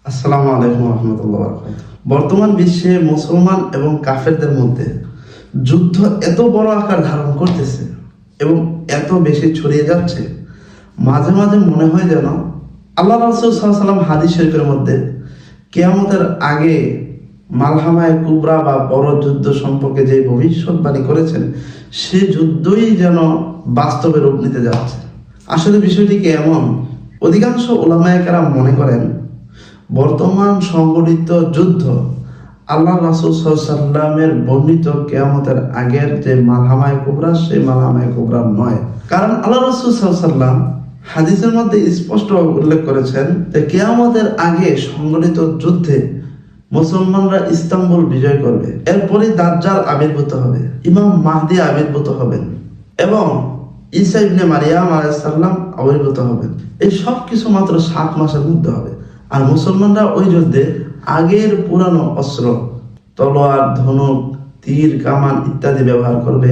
আসসালামু আলাইকুম রহমতুল্লাহ। বর্তমান বিশ্বে মুসলমান এবং কাফেরদের মধ্যে যুদ্ধ এত বড় আকার ধারণ করতেছে এবং এত বেশি ছড়িয়ে যাচ্ছে, মাঝে মাঝে মনে হয় যেন আল্লাহ রাসূল সাল্লাল্লাহু আলাইহি ওয়াসাল্লাম হাদিস শরীফের মধ্যে কিয়ামতের আগে মালহামায়ে কুবরা বা বড় যুদ্ধ সম্পর্কে যে ভবিষ্যৎবাণী করেছেন, সে যুদ্ধই যেন বাস্তবে রূপ নিতে যাচ্ছে। আসলে বিষয়টি কি এমন? অধিকাংশ উলামায়ে কেরাম মনে করেন বর্তমান সংঘটিত যুদ্ধ আল্লাহ রাসূল সাল্লাল্লাহু আলাইহি ওয়াসাল্লামের বর্ণিত কিয়ামতের আগের যে মালহামায়ে কুবরা, সেই মালহামায়ে কুবরা নয়। কারণ আল্লাহ রাসূল সাল্লাল্লাহু আলাইহি ওয়াসাল্লাম হাদিসের মধ্যে স্পষ্ট উল্লেখ করেছেন যে কিয়ামতের আগে সংঘটিত যুদ্ধে মুসলমানরা ইস্তাম্বুল বিজয় করবে, এরপরই দাজ্জাল আবির্ভূত হবে, ইমাম মাহদি আবির্ভূত হবেন এবং ঈসা ইবনে মারিয়াম আলাইহিস সালাম আবির্ভূত হবেন। এই সব কিছু মাত্র 7 মাসের মধ্যে হবে। আর মুসলমানরা ওই যুদ্ধে আগের পুরানো অস্ত্র, তলোয়ার, ধনুক, তীর, কামান ইত্যাদি ব্যবহার করবে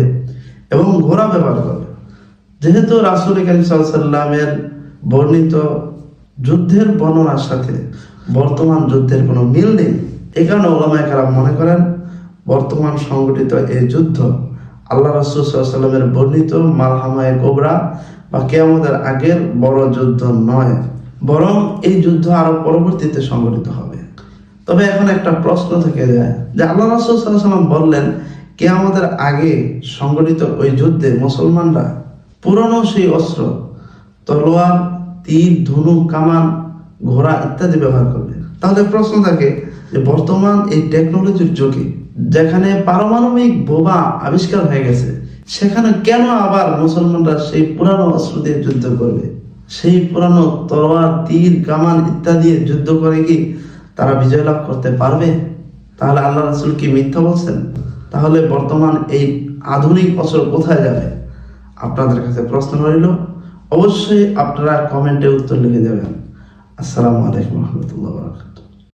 এবং ঘোড়া ব্যবহার করবে। যেহেতু রাসূল কারীম সাল্লাল্লাহু আলাইহি ওয়াসাল্লামের বর্ণিত যুদ্ধের বর্ণনার সাথে বর্তমান যুদ্ধের কোনো মিল নেই, এই কারণে উলামায়ে কেরাম মনে করেন বর্তমান সংগঠিত এই যুদ্ধ আল্লাহ রাসূল সাল্লাল্লাহু আলাইহি ওয়াসাল্লামের বর্ণিত মালহামায়ে কুবরা বা কিয়ামতের আগের বড় যুদ্ধ নয়, বরং এই যুদ্ধ আরো পরবর্তীতে সংগঠিত হবে। তবে এখন একটা প্রশ্ন থেকে যায় যে আল্লাহ রাসূল সাল্লাল্লাহু আলাইহি ওয়াসাল্লাম বললেন কিয়ামতের আগে সংগঠিত ওই যুদ্ধে মুসলমানরা পুরনো সেই অস্ত্র, তলোয়ার, তীর, ধনুক, কামান, ঘোড়া ইত্যাদি ব্যবহার করবে। তাহলে প্রশ্ন থাকে যে বর্তমান এই টেকনোলজির যুগে যেখানে পারমাণবিক বোমা আবিষ্কার হয়ে গেছে, সেখানে কেন আবার মুসলমানরা সেই পুরানো অস্ত্র দিয়ে যুদ্ধ করবে? সেই পুরানো তলোয়ার, তীর, কামান ইত্যাদি যুদ্ধ করে কি তারা বিজয় লাভ করতে পারবে? তাহলে আল্লাহ রাসূল কি মিথ্যা বলছেন? তাহলে বর্তমান এই আধুনিক অস্ত্র কোথায় যাবে? আপনাদের কাছে প্রশ্ন রইল, অবশ্যই আপনারা কমেন্টে উত্তর লিখে যাবেন। আসসালামু আলাইকুম রহমতুল্লাহ।